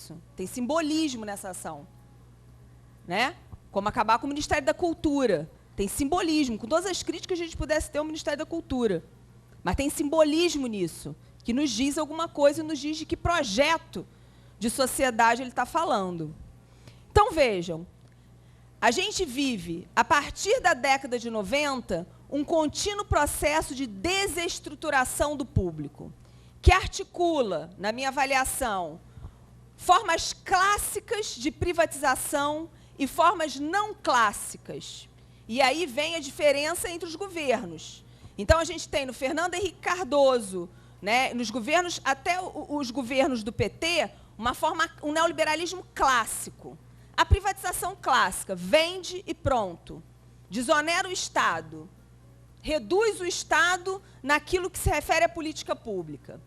isso. Tem simbolismo nessa ação. Né? Como acabar com o Ministério da Cultura. Tem simbolismo. Com todas as críticas que a gente pudesse ter ao Ministério da Cultura. Mas tem simbolismo nisso, que nos diz alguma coisa e nos diz de que projeto de sociedade ele está falando. Então, vejam, a gente vive, a partir da década de 90, um contínuo processo de desestruturação do público, que articula, na minha avaliação, formas clássicas de privatização e formas não clássicas. E aí vem a diferença entre os governos. Então, a gente tem no Fernando Henrique Cardoso, né, nos governos, até os governos do PT, um neoliberalismo clássico. A privatização clássica, vende e pronto. Desonera o Estado. Reduz o Estado naquilo que se refere à política pública.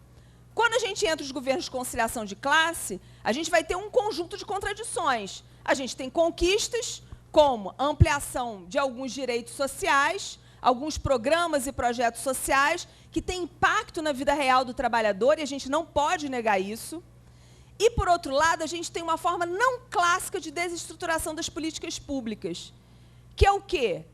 Quando a gente entra nos governos de conciliação de classe, a gente vai ter um conjunto de contradições. A gente tem conquistas, como a ampliação de alguns direitos sociais, alguns programas e projetos sociais que têm impacto na vida real do trabalhador, e a gente não pode negar isso. E, por outro lado, a gente tem uma forma não clássica de desestruturação das políticas públicas, que é o quê?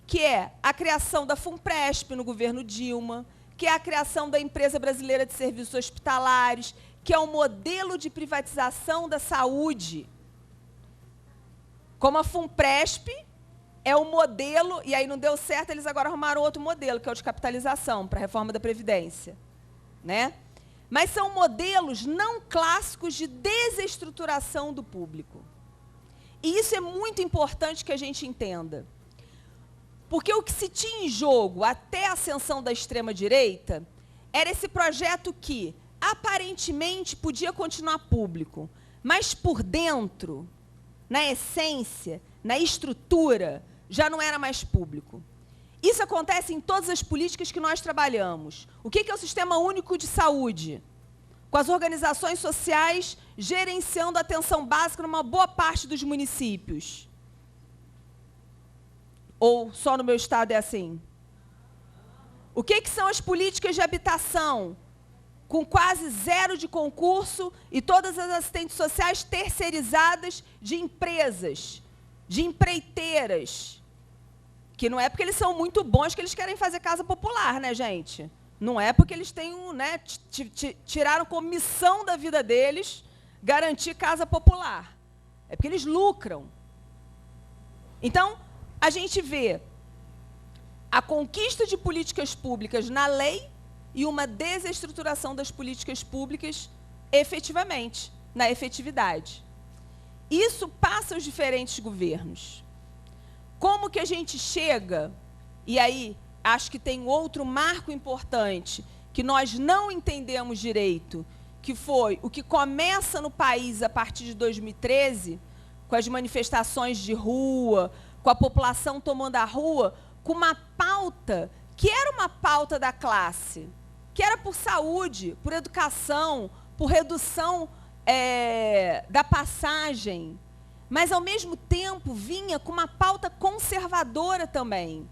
Que é a criação da FUNPRESP no governo Dilma, que é a criação da Empresa Brasileira de Serviços Hospitalares, que é um modelo de privatização da saúde. Como a FUNPRESP é um modelo, e aí não deu certo, eles agora arrumaram outro modelo, que é o de capitalização, para a reforma da Previdência. Né? Mas são modelos não clássicos de desestruturação do público. E isso é muito importante que a gente entenda. Porque o que se tinha em jogo até a ascensão da extrema-direita era esse projeto que, aparentemente, podia continuar público, mas por dentro, na essência, na estrutura, já não era mais público. Isso acontece em todas as políticas que nós trabalhamos. O que é o Sistema Único de Saúde? Com as organizações sociais gerenciando a atenção básica numa boa parte dos municípios. Ou só no meu estado é assim? O que são as políticas de habitação? Com quase zero de concurso e todas as assistentes sociais terceirizadas de empresas, de empreiteiras. Que não é porque eles são muito bons que eles querem fazer casa popular, né, gente? Não é porque eles têm né, tiraram como missão da vida deles garantir casa popular. É porque eles lucram. Então, a gente vê a conquista de políticas públicas na lei e uma desestruturação das políticas públicas efetivamente, na efetividade. Isso passa aos diferentes governos. Como que a gente chega, e aí acho que tem outro marco importante, que nós não entendemos direito, que foi o que começa no país a partir de 2013, com as manifestações de rua, com a população tomando a rua, com uma pauta que era uma pauta da classe, que era por saúde, por educação, por redução da passagem, mas, ao mesmo tempo, vinha com uma pauta conservadora também.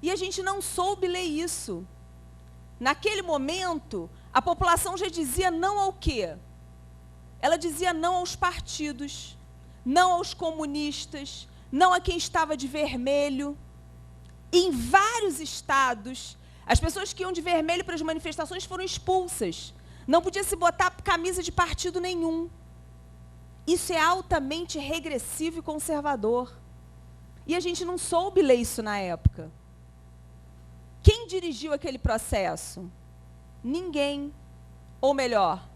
E a gente não soube ler isso. Naquele momento, a população já dizia não ao quê? Ela dizia não aos partidos, não aos comunistas, não a quem estava de vermelho. Em vários estados, as pessoas que iam de vermelho para as manifestações foram expulsas. Não podia se botar camisa de partido nenhum. Isso é altamente regressivo e conservador. E a gente não soube ler isso na época. Quem dirigiu aquele processo? Ninguém. Ou melhor,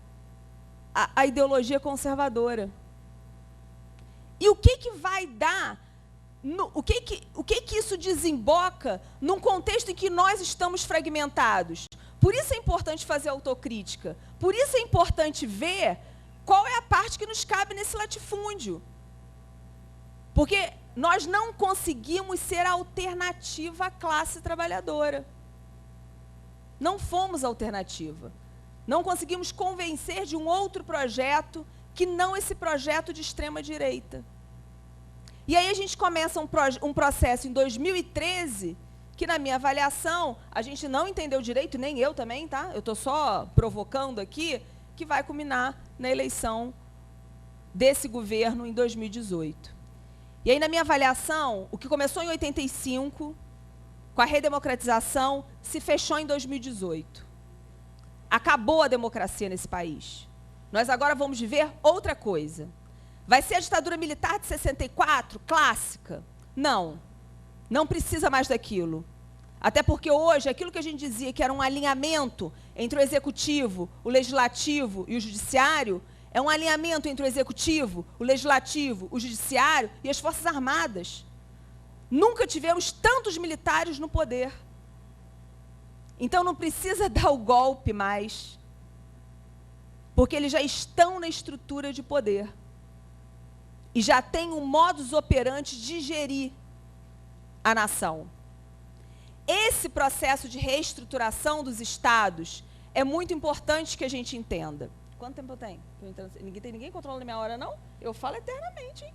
a ideologia conservadora. E o que vai dar? O que isso desemboca num contexto em que nós estamos fragmentados? Por isso é importante fazer autocrítica. Por isso é importante ver qual é a parte que nos cabe nesse latifúndio. Porque nós não conseguimos ser a alternativa à classe trabalhadora. Não fomos alternativa. Não conseguimos convencer de um outro projeto que não esse projeto de extrema-direita. E aí a gente começa um processo em 2013, que, na minha avaliação, a gente não entendeu direito, nem eu também, tá? Eu estou só provocando aqui, que vai culminar na eleição desse governo em 2018. E aí, na minha avaliação, o que começou em 85, com a redemocratização, se fechou em 2018. Acabou a democracia nesse país. Nós agora vamos viver outra coisa. Vai ser a ditadura militar de 64, clássica? Não. Não precisa mais daquilo. Até porque hoje, aquilo que a gente dizia que era um alinhamento entre o executivo, o legislativo e o judiciário, é um alinhamento entre o executivo, o legislativo, o judiciário e as Forças Armadas. Nunca tivemos tantos militares no poder. Então não precisa dar o golpe mais, porque eles já estão na estrutura de poder. E já tem um modus operandi de gerir a nação. Esse processo de reestruturação dos estados é muito importante que a gente entenda. Quanto tempo eu tenho? Ninguém controla a minha hora, não? Eu falo eternamente, hein?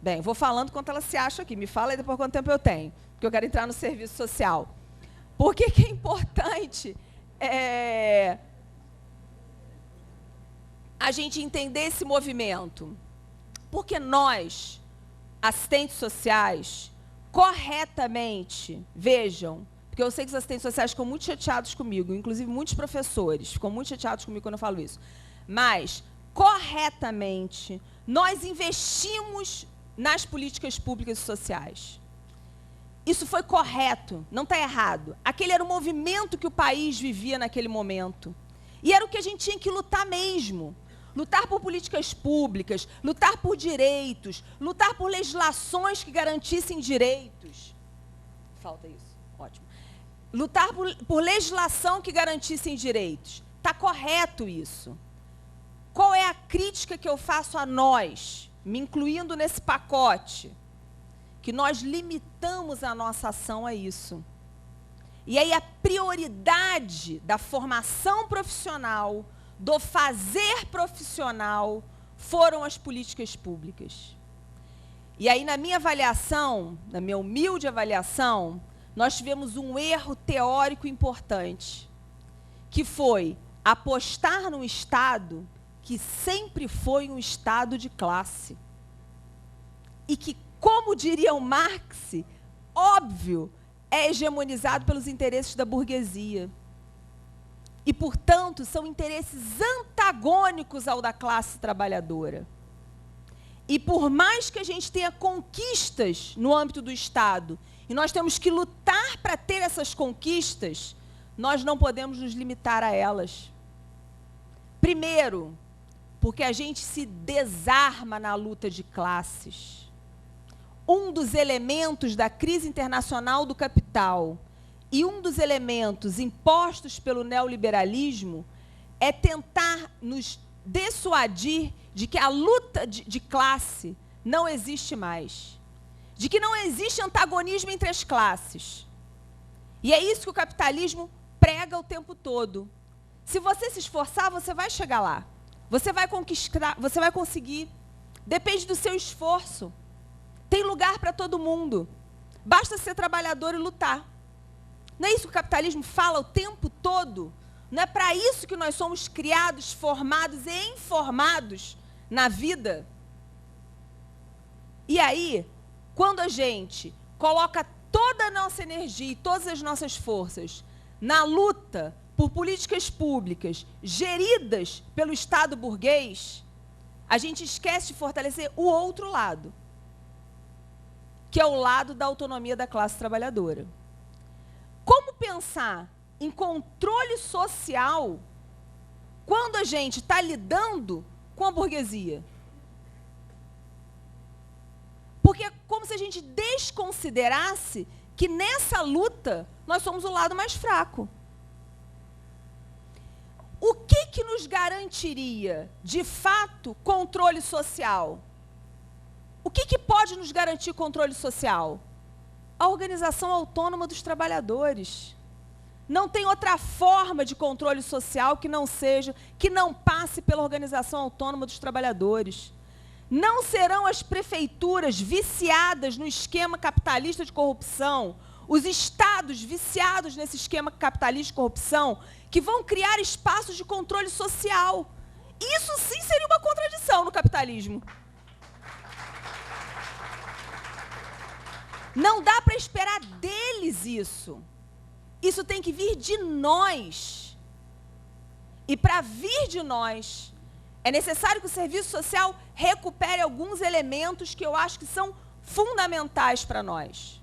Bem, vou falando quanto ela se acha aqui. Me fala aí depois quanto tempo eu tenho, porque eu quero entrar no serviço social. Por que é importante a gente entender esse movimento? Porque nós, assistentes sociais, corretamente, vejam, porque eu sei que os assistentes sociais ficam muito chateados comigo, inclusive muitos professores ficam muito chateados comigo quando eu falo isso, mas, corretamente, nós investimos nas políticas públicas e sociais. Isso foi correto, não está errado. Aquele era o movimento que o país vivia naquele momento. E era o que a gente tinha que lutar mesmo. Lutar por políticas públicas, lutar por direitos, lutar por legislações que garantissem direitos. Falta isso, ótimo. Lutar por legislação que garantissem direitos. Está correto isso. Qual é a crítica que eu faço a nós, me incluindo nesse pacote? Que nós limitamos a nossa ação a isso. E aí a prioridade da formação profissional, do fazer profissional, foram as políticas públicas. E aí, na minha avaliação, na minha humilde avaliação, nós tivemos um erro teórico importante, que foi apostar num Estado que sempre foi um Estado de classe. E que, como diria o Marx, óbvio, é hegemonizado pelos interesses da burguesia. E, portanto, são interesses antagônicos ao da classe trabalhadora. E por mais que a gente tenha conquistas no âmbito do Estado, e nós temos que lutar para ter essas conquistas, nós não podemos nos limitar a elas. Primeiro, porque a gente se desarma na luta de classes. Um dos elementos da crise internacional do capital e um dos elementos impostos pelo neoliberalismo é tentar nos dissuadir de que a luta de classe não existe mais. De que não existe antagonismo entre as classes. E é isso que o capitalismo prega o tempo todo. Se você se esforçar, você vai chegar lá. Você vai conquistar, você vai conseguir. Depende do seu esforço. Tem lugar para todo mundo. Basta ser trabalhador e lutar. Não é isso que o capitalismo fala o tempo todo? Não é para isso que nós somos criados, formados e informados na vida? E aí, quando a gente coloca toda a nossa energia e todas as nossas forças na luta por políticas públicas geridas pelo Estado burguês, a gente esquece de fortalecer o outro lado, que é o lado da autonomia da classe trabalhadora. Como pensar em controle social quando a gente está lidando com a burguesia? Porque é como se a gente desconsiderasse que nessa luta nós somos o lado mais fraco. O que nos garantiria, de fato, controle social? O que pode nos garantir controle social? A organização autônoma dos trabalhadores. Não tem outra forma de controle social que não seja, que não passe pela organização autônoma dos trabalhadores. Não serão as prefeituras viciadas no esquema capitalista de corrupção, os estados viciados nesse esquema capitalista de corrupção, que vão criar espaços de controle social. Isso sim seria uma contradição no capitalismo. Não dá para esperar deles isso. Isso tem que vir de nós. E para vir de nós, é necessário que o serviço social recupere alguns elementos que eu acho que são fundamentais para nós.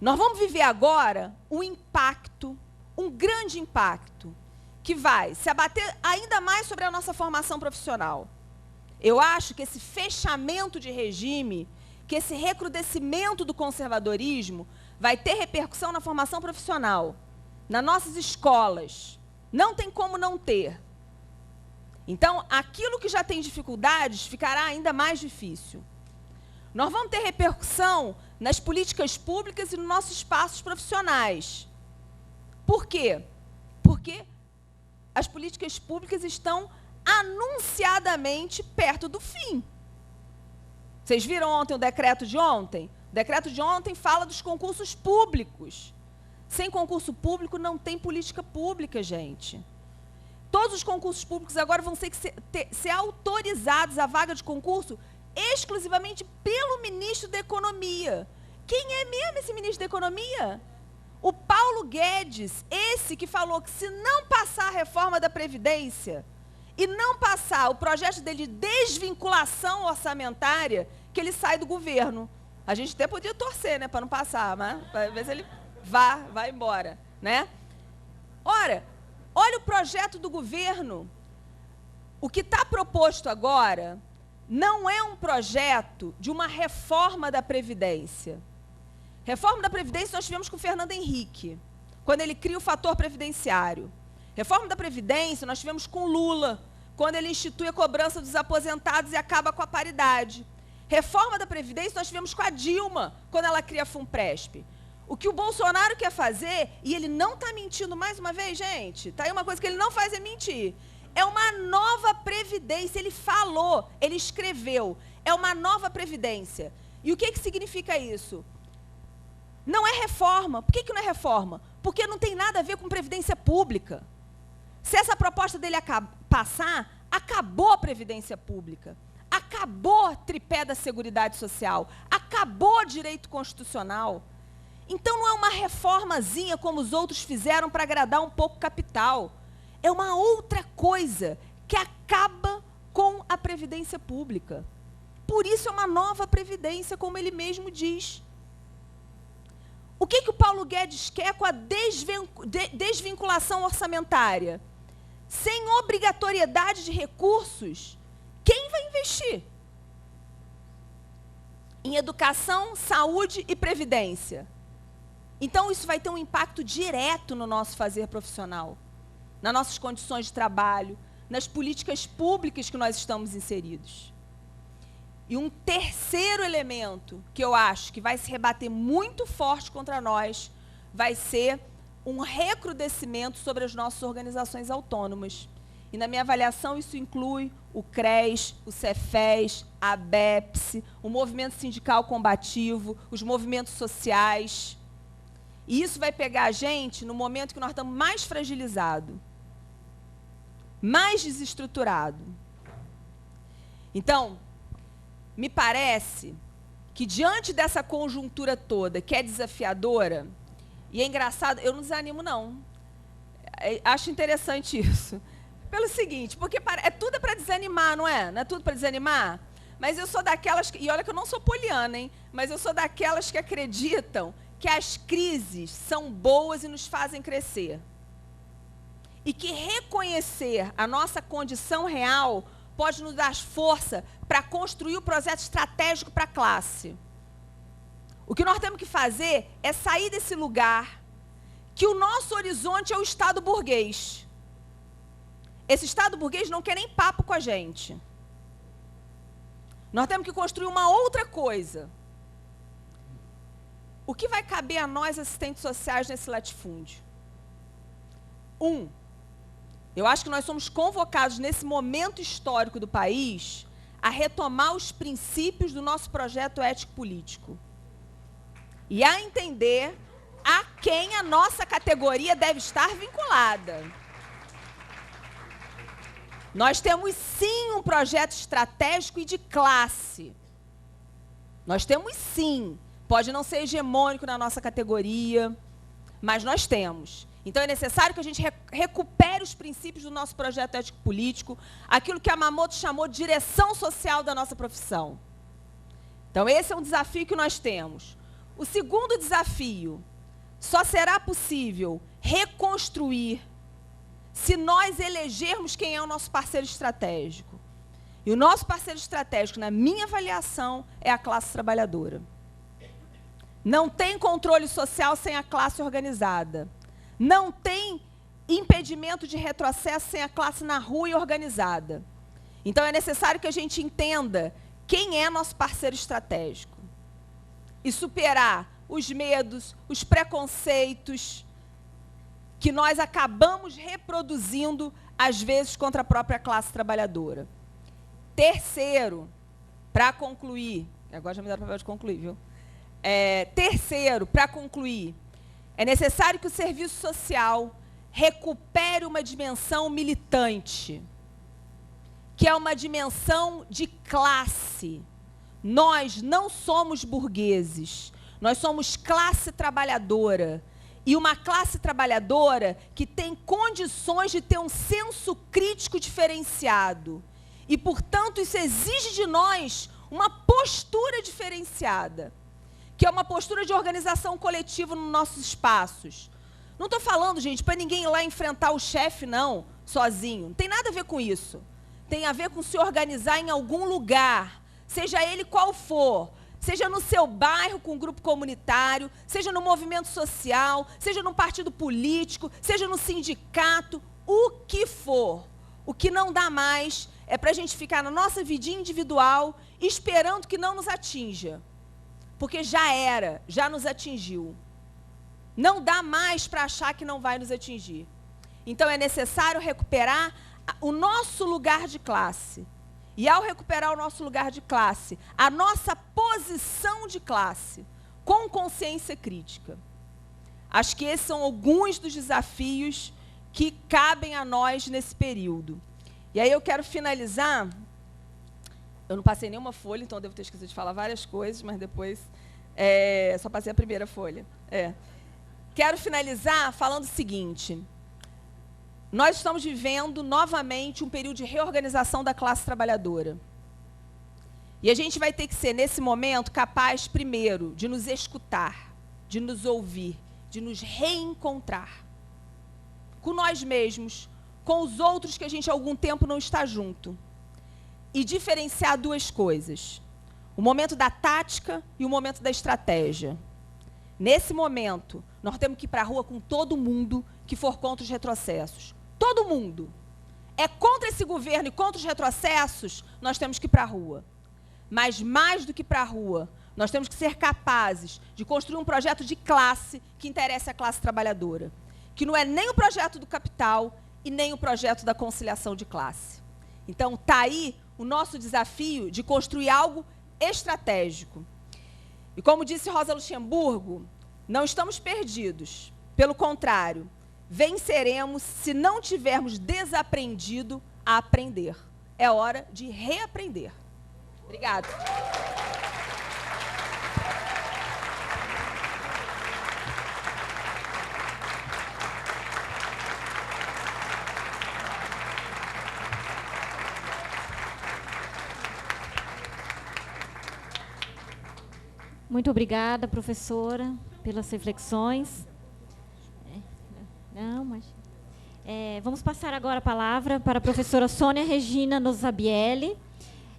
Nós vamos viver agora um impacto, um grande impacto, que vai se abater ainda mais sobre a nossa formação profissional. Eu acho que esse fechamento de regime, que esse recrudescimento do conservadorismo vai ter repercussão na formação profissional, nas nossas escolas. Não tem como não ter. Então, aquilo que já tem dificuldades ficará ainda mais difícil. Nós vamos ter repercussão nas políticas públicas e nos nossos espaços profissionais. Por quê? Porque as políticas públicas estão anunciadamente perto do fim. Vocês viram ontem o decreto de ontem? O decreto de ontem fala dos concursos públicos. Sem concurso público não tem política pública, gente. Todos os concursos públicos agora vão ser autorizados a vaga de concurso exclusivamente pelo ministro da Economia. Quem é mesmo esse ministro da Economia? O Paulo Guedes, esse que falou que se não passar a reforma da Previdência e não passar o projeto dele de desvinculação orçamentária, que ele sai do governo. A gente até podia torcer, né, para não passar, mas às vezes ele vai embora, né? Ora, olha o projeto do governo. O que está proposto agora não é um projeto de uma reforma da Previdência. Reforma da Previdência nós tivemos com o Fernando Henrique, quando ele cria o fator previdenciário. Reforma da Previdência nós tivemos com o Lula, quando ele institui a cobrança dos aposentados e acaba com a paridade. Reforma da Previdência nós tivemos com a Dilma, quando ela cria a Funpresp. O que o Bolsonaro quer fazer, e ele não está mentindo mais uma vez, gente, está aí uma coisa que ele não faz é mentir, é uma nova Previdência. Ele falou, ele escreveu, é uma nova Previdência. E o que significa isso? Não é reforma. Por que não é reforma? Porque não tem nada a ver com Previdência Pública. Se essa proposta dele passar, acabou a Previdência Pública. Acabou o tripé da Seguridade Social. Acabou o direito constitucional. Então não é uma reformazinha como os outros fizeram para agradar um pouco o capital. É uma outra coisa que acaba com a Previdência Pública. Por isso é uma nova Previdência, como ele mesmo diz. O que o Paulo Guedes quer com a desvinculação orçamentária? Sem obrigatoriedade de recursos, quem vai investir? Em educação, saúde e previdência. Então, isso vai ter um impacto direto no nosso fazer profissional, nas nossas condições de trabalho, nas políticas públicas que nós estamos inseridos. E um terceiro elemento que eu acho que vai se rebater muito forte contra nós vai ser um recrudescimento sobre as nossas organizações autônomas. E na minha avaliação isso inclui o CRES, o CEFES, a ABEPS, o movimento sindical combativo, os movimentos sociais. E isso vai pegar a gente no momento que nós estamos mais fragilizados, mais desestruturados. Então, me parece que diante dessa conjuntura toda, que é desafiadora, e é engraçado, eu não desanimo não, acho interessante isso, pelo seguinte, porque tudo é para desanimar, não é? Não é tudo para desanimar? Mas eu sou daquelas, e olha que eu não sou poliana, hein? Mas eu sou daquelas que acreditam que as crises são boas e nos fazem crescer. E que reconhecer a nossa condição real pode nos dar força para construir o projeto estratégico para a classe. O que nós temos que fazer é sair desse lugar que o nosso horizonte é o Estado burguês. Esse Estado burguês não quer nem papo com a gente. Nós temos que construir uma outra coisa. O que vai caber a nós, assistentes sociais, nesse latifúndio? Eu acho que nós somos convocados, nesse momento histórico do país, a retomar os princípios do nosso projeto ético-político. E a entender a quem a nossa categoria deve estar vinculada. Nós temos, sim, um projeto estratégico e de classe. Nós temos, sim. Pode não ser hegemônico na nossa categoria, mas nós temos. Então, é necessário que a gente recupere os princípios do nosso projeto ético-político, aquilo que a Yamamoto chamou de direção social da nossa profissão. Então, esse é um desafio que nós temos. O segundo desafio, só será possível reconstruir se nós elegermos quem é o nosso parceiro estratégico. E o nosso parceiro estratégico, na minha avaliação, é a classe trabalhadora. Não tem controle social sem a classe organizada. Não tem impedimento de retrocesso sem a classe na rua e organizada. Então, é necessário que a gente entenda quem é nosso parceiro estratégico e superar os medos, os preconceitos que nós acabamos reproduzindo, às vezes, contra a própria classe trabalhadora. Terceiro, para concluir, agora já me deram o papel de concluir, viu? Terceiro, para concluir, é necessário que o serviço social recupere uma dimensão militante, que é uma dimensão de classe. Nós não somos burgueses, nós somos classe trabalhadora. E uma classe trabalhadora que tem condições de ter um senso crítico diferenciado. E, portanto, isso exige de nós uma postura diferenciada, que é uma postura de organização coletiva nos nossos espaços. Não estou falando, gente, para ninguém ir lá enfrentar o chefe, não, sozinho. Não tem nada a ver com isso. Tem a ver com se organizar em algum lugar, seja ele qual for. Seja no seu bairro com um grupo comunitário, seja no movimento social, seja num partido político, seja no sindicato, o que for. O que não dá mais é para a gente ficar na nossa vidinha individual esperando que não nos atinja. Porque já era, já nos atingiu. Não dá mais para achar que não vai nos atingir. Então, é necessário recuperar o nosso lugar de classe. E, ao recuperar o nosso lugar de classe, a nossa posição de classe, com consciência crítica. Acho que esses são alguns dos desafios que cabem a nós nesse período. E aí eu quero finalizar. Eu não passei nenhuma folha, então eu devo ter esquecido de falar várias coisas, mas depois só passei a primeira folha. Quero finalizar falando o seguinte. Nós estamos vivendo, novamente, um período de reorganização da classe trabalhadora. E a gente vai ter que ser, nesse momento, capaz, primeiro, de nos escutar, de nos ouvir, de nos reencontrar. Com nós mesmos, com os outros que a gente há algum tempo não está junto. E diferenciar duas coisas. O momento da tática e o momento da estratégia. Nesse momento, nós temos que ir para a rua com todo mundo que for contra os retrocessos. Todo mundo. É contra esse governo e contra os retrocessos, nós temos que ir para a rua. Mas mais do que para a rua, nós temos que ser capazes de construir um projeto de classe que interesse a classe trabalhadora. Que não é nem o projeto do capital e nem o projeto da conciliação de classe. Então, está aí o nosso desafio de construir algo estratégico. E como disse Rosa Luxemburgo, não estamos perdidos. Pelo contrário, venceremos se não tivermos desaprendido a aprender. É hora de reaprender. Obrigada. Muito obrigada, professora, pelas reflexões. Vamos passar agora a palavra para a professora Sônia Regina Nozabielli.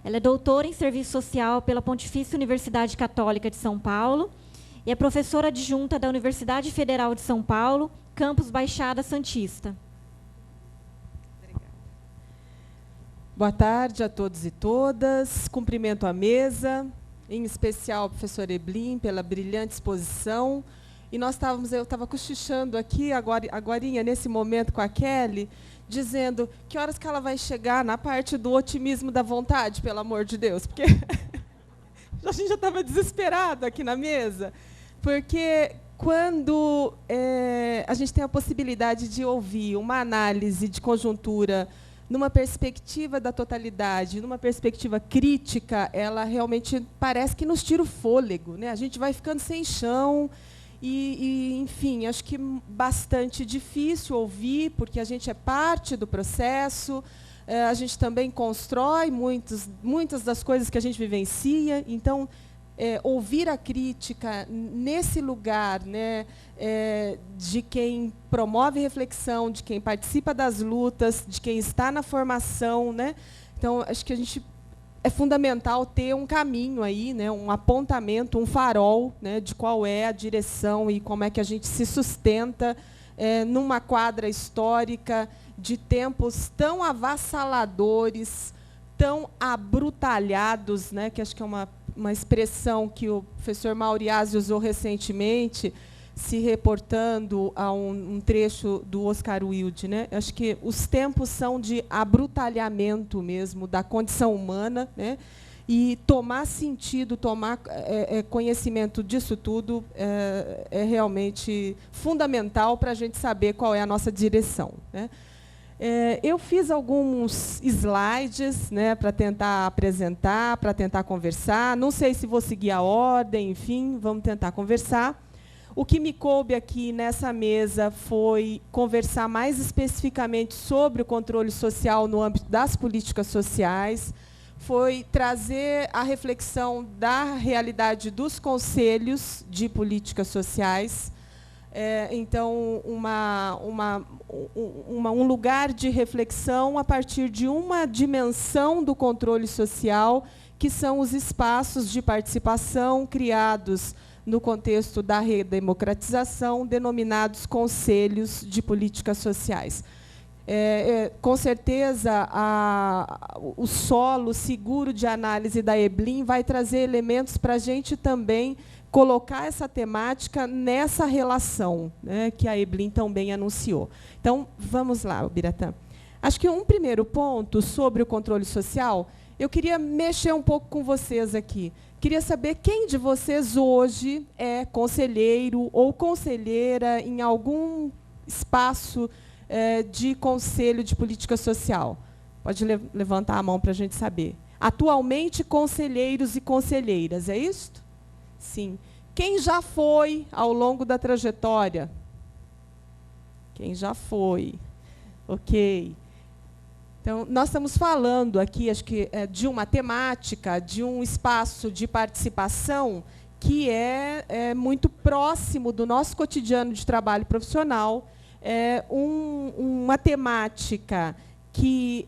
Ela é doutora em Serviço Social pela Pontifícia Universidade Católica de São Paulo e é professora adjunta da Universidade Federal de São Paulo, campus Baixada Santista. Obrigada. Boa tarde a todos e todas. Cumprimento a mesa, em especial a professora Eblin, pela brilhante exposição. E eu estava cochichando aqui, agorinha, nesse momento com a Kelly, dizendo que horas que ela vai chegar na parte do otimismo da vontade, pelo amor de Deus, porque a gente já estava desesperado aqui na mesa, porque quando a gente tem a possibilidade de ouvir uma análise de conjuntura numa perspectiva da totalidade, numa perspectiva crítica, ela realmente parece que nos tira o fôlego, né? A gente vai ficando sem chão enfim, acho que bastante difícil ouvir, porque a gente é parte do processo, a gente também constrói muitas das coisas que a gente vivencia, então ouvir a crítica nesse lugar, né, de quem promove reflexão, de quem participa das lutas, de quem está na formação, né? Então, acho que é fundamental ter um caminho aí, né, um apontamento, um farol, né, de qual é a direção e como é que a gente se sustenta numa quadra histórica de tempos tão avassaladores, tão abrutalhados, né, que acho que é uma expressão que o professor Mauriazzi usou recentemente, se reportando a um trecho do Oscar Wilde, né? Acho que os tempos são de abrutalhamento mesmo da condição humana, né? E tomar sentido, tomar conhecimento disso tudo é realmente fundamental para a gente saber qual é a nossa direção, né? Eu fiz alguns slides, né, para tentar apresentar, para tentar conversar. Não sei se vou seguir a ordem, enfim, vamos tentar conversar. O que me coube aqui nessa mesa foi conversar mais especificamente sobre o controle social no âmbito das políticas sociais, foi trazer a reflexão da realidade dos conselhos de políticas sociais. Então, um lugar de reflexão a partir de uma dimensão do controle social, que são os espaços de participação criados no contexto da redemocratização, denominados conselhos de políticas sociais. Com certeza, o solo seguro de análise da Eblin vai trazer elementos para a gente também colocar essa temática nessa relação, né, que a Eblin também anunciou. Então, vamos lá, Biratã. Acho que um primeiro ponto sobre o controle social, eu queria mexer um pouco com vocês aqui. Queria saber quem de vocês hoje é conselheiro ou conselheira em algum espaço de conselho de política social. Pode levantar a mão para a gente saber. Atualmente, conselheiros e conselheiras, é isso? Sim. Quem já foi ao longo da trajetória? Quem já foi? Ok. Então, nós estamos falando aqui, acho que, de uma temática, de um espaço de participação que é muito próximo do nosso cotidiano de trabalho profissional, uma temática que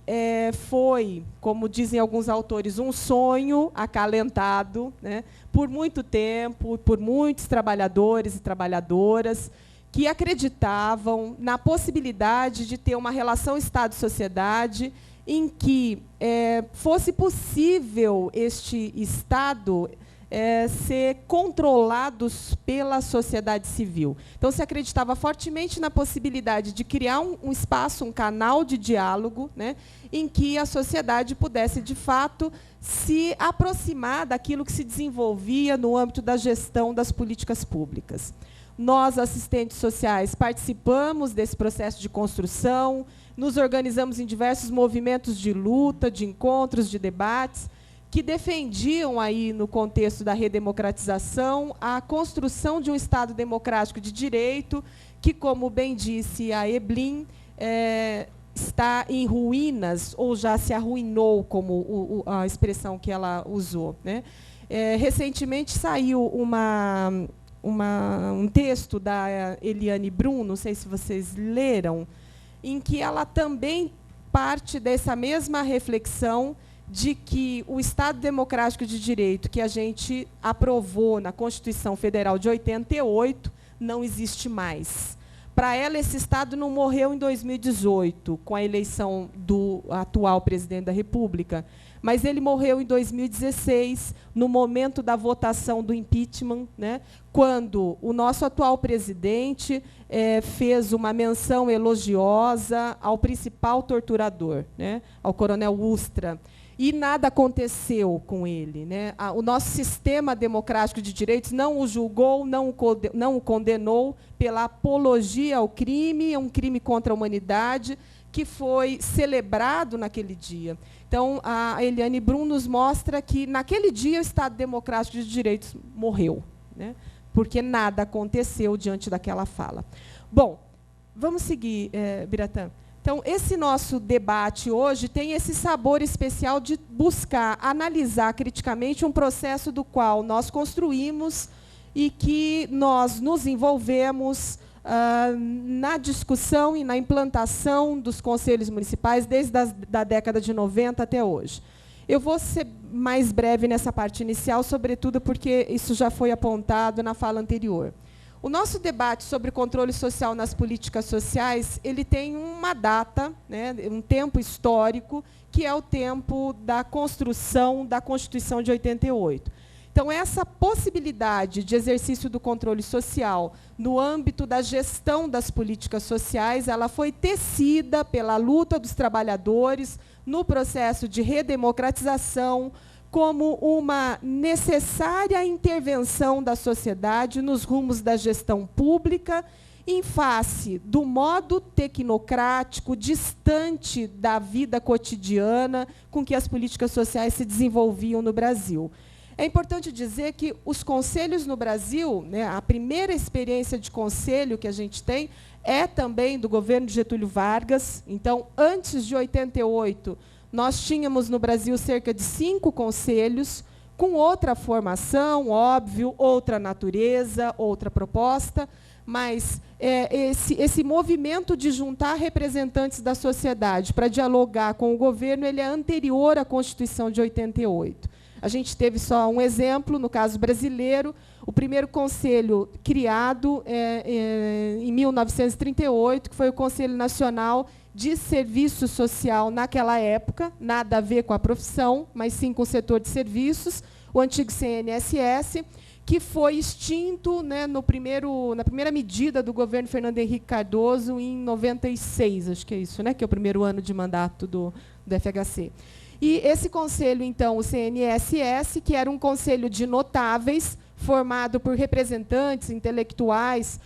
foi, como dizem alguns autores, um sonho acalentado, né, por muito tempo, por muitos trabalhadores e trabalhadoras que acreditavam na possibilidade de ter uma relação Estado-sociedade em que fosse possível este Estado ser controlados pela sociedade civil. Então, se acreditava fortemente na possibilidade de criar um espaço, um canal de diálogo, né, em que a sociedade pudesse, de fato, se aproximar daquilo que se desenvolvia no âmbito da gestão das políticas públicas. Nós, assistentes sociais, participamos desse processo de construção, nos organizamos em diversos movimentos de luta, de encontros, de debates, que defendiam, aí, no contexto da redemocratização, a construção de um Estado democrático de direito, que, como bem disse a Eblin, está em ruínas, ou já se arruinou, como a expressão que ela usou, né? Recentemente saiu um texto da Eliane Brum, não sei se vocês leram, em que ela também parte dessa mesma reflexão de que o Estado Democrático de Direito que a gente aprovou na Constituição Federal de 88 não existe mais. Para ela, esse Estado não morreu em 2018, com a eleição do atual presidente da República, mas ele morreu em 2016, no momento da votação do impeachment, né, quando o nosso atual presidente fez uma menção elogiosa ao principal torturador, né, ao coronel Ustra. e nada aconteceu com ele, né? O nosso sistema democrático de direitos não o julgou, não o condenou pela apologia ao crime, um crime contra a humanidade, que foi celebrado naquele dia. Então, a Eliane Brum nos mostra que, naquele dia, o Estado Democrático de Direitos morreu, né? Porque nada aconteceu diante daquela fala. Bom, vamos seguir, Biratã. Então, esse nosso debate hoje tem esse sabor especial de buscar analisar criticamente um processo do qual nós construímos e que nós nos envolvemos na discussão e na implantação dos conselhos municipais desde a década de 90 até hoje. Eu vou ser mais breve nessa parte inicial, sobretudo porque isso já foi apontado na fala anterior. O nosso debate sobre controle social nas políticas sociais, ele tem uma data, né, um tempo histórico, que é o tempo da construção da Constituição de 88. Então, essa possibilidade de exercício do controle social no âmbito da gestão das políticas sociais, ela foi tecida pela luta dos trabalhadores no processo de redemocratização, como uma necessária intervenção da sociedade nos rumos da gestão pública, em face do modo tecnocrático, distante da vida cotidiana com que as políticas sociais se desenvolviam no Brasil. É importante dizer que os conselhos no Brasil, né, a primeira experiência de conselho que a gente tem é também do governo de Getúlio Vargas. Então, antes de 88, nós tínhamos no Brasil cerca de 5 conselhos, com outra formação, óbvio, outra natureza, outra proposta, mas esse movimento de juntar representantes da sociedade para dialogar com o governo, ele é anterior à Constituição de 88. A gente teve só um exemplo, no caso brasileiro, o primeiro conselho criado em 1938, que foi o Conselho Nacional de Serviço Social naquela época, nada a ver com a profissão, mas sim com o setor de serviços, o antigo CNSS, que foi extinto, né, na primeira medida do governo Fernando Henrique Cardoso, em 96, acho que é isso, né, que é o primeiro ano de mandato do FHC. E esse conselho, então, o CNSS, que era um conselho de notáveis, formado por representantes intelectuais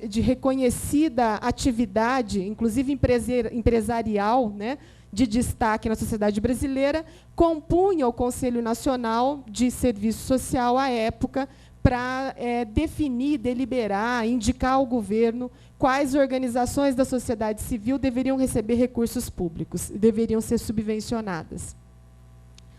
de reconhecida atividade, inclusive empresarial, né, de destaque na sociedade brasileira, compunha o Conselho Nacional de Serviço Social à época para definir, deliberar, indicar ao governo quais organizações da sociedade civil deveriam receber recursos públicos, deveriam ser subvencionadas.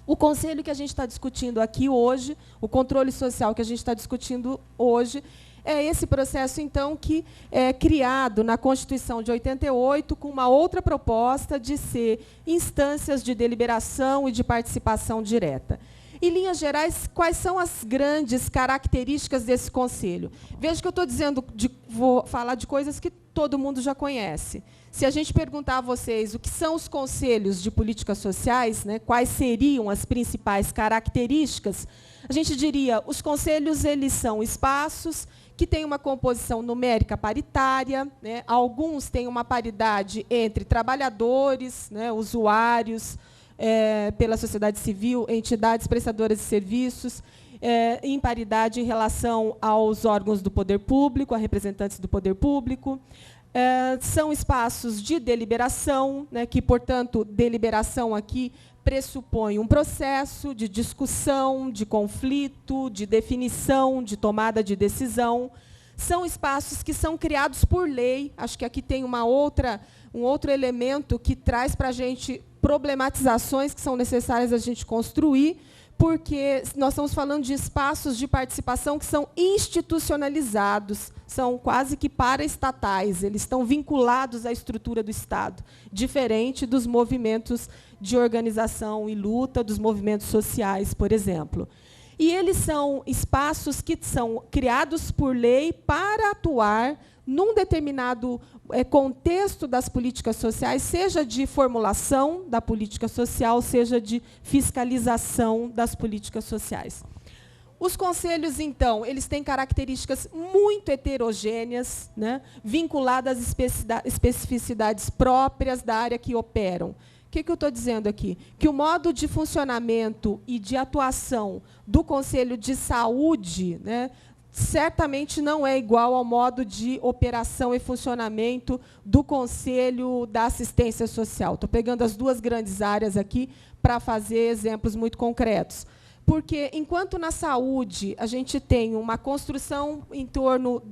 O conselho que a gente está discutindo aqui hoje, o controle social que a gente está discutindo hoje, é esse processo, então, que é criado na Constituição de 88 com uma outra proposta de ser instâncias de deliberação e de participação direta. Em linhas gerais, quais são as grandes características desse conselho? Veja que eu estou dizendo, vou falar de coisas que todo mundo já conhece. Se a gente perguntar a vocês o que são os conselhos de políticas sociais, né, quais seriam as principais características, a gente diria, os conselhos, eles são espaços que têm uma composição numérica paritária, né, alguns têm uma paridade entre trabalhadores, né, usuários, pela sociedade civil, entidades prestadoras de serviços, em paridade em relação aos órgãos do poder público, a representantes do poder público. São espaços de deliberação, né, que, portanto, deliberação aqui pressupõe um processo de discussão, de conflito, de definição, de tomada de decisão. São espaços que são criados por lei. Acho que aqui tem um outro elemento que traz para a gente problematizações que são necessárias a gente construir, porque nós estamos falando de espaços de participação que são institucionalizados, são quase que paraestatais, eles estão vinculados à estrutura do Estado, diferente dos movimentos de organização e luta, dos movimentos sociais, por exemplo. E eles são espaços que são criados por lei para atuar num determinado contexto das políticas sociais, seja de formulação da política social, seja de fiscalização das políticas sociais. Os conselhos, então, eles têm características muito heterogêneas, né, vinculadas às especificidades próprias da área que operam. O que eu estou dizendo aqui? Que o modo de funcionamento e de atuação do Conselho de Saúde, né, certamente não é igual ao modo de operação e funcionamento do Conselho da Assistência Social. Estou pegando as duas grandes áreas aqui para fazer exemplos muito concretos. Porque, enquanto na saúde a gente tem uma construção em torno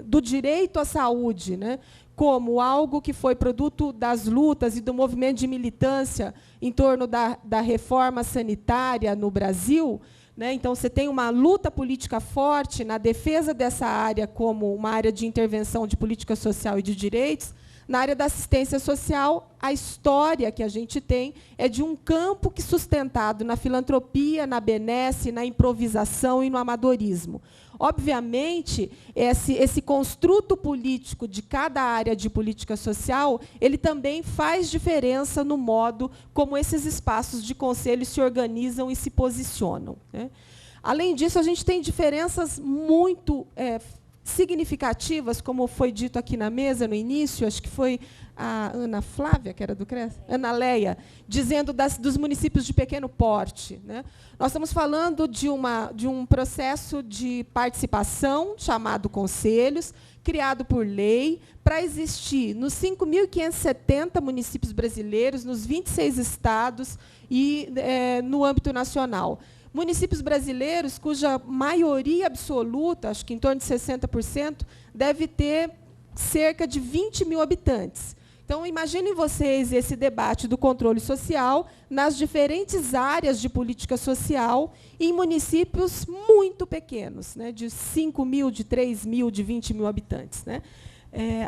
do direito à saúde, né, como algo que foi produto das lutas e do movimento de militância em torno da reforma sanitária no Brasil, né? Então, você tem uma luta política forte na defesa dessa área como uma área de intervenção de política social e de direitos. Na área da assistência social, a história que a gente tem é de um campo que sustentado na filantropia, na benesse, na improvisação e no amadorismo. Obviamente, esse construto político de cada área de política social, ele também faz diferença no modo como esses espaços de conselho se organizam e se posicionam, né? Além disso, a gente tem diferenças muito significativas, como foi dito aqui na mesa no início, acho que foi a Ana Flávia, que era do CRES, Ana Leia, dizendo dos municípios de pequeno porte, né? Nós estamos falando de um processo de participação, chamado conselhos, criado por lei, para existir nos 5.570 municípios brasileiros, nos 26 estados e no âmbito nacional. Municípios brasileiros cuja maioria absoluta, acho que em torno de 60%, deve ter cerca de 20 mil habitantes. Então, imaginem vocês esse debate do controle social nas diferentes áreas de política social em municípios muito pequenos, né, de 5 mil, de 3 mil, de 20 mil habitantes, né?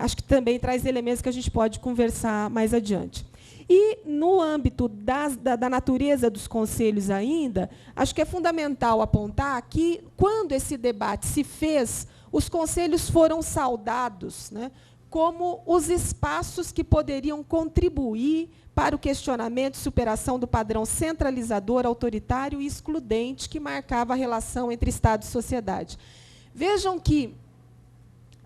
Acho que também traz elementos que a gente pode conversar mais adiante. E, no âmbito da natureza dos conselhos ainda, acho que é fundamental apontar que, quando esse debate se fez, os conselhos foram saudados, né, como os espaços que poderiam contribuir para o questionamento e superação do padrão centralizador, autoritário e excludente que marcava a relação entre Estado e sociedade. Vejam que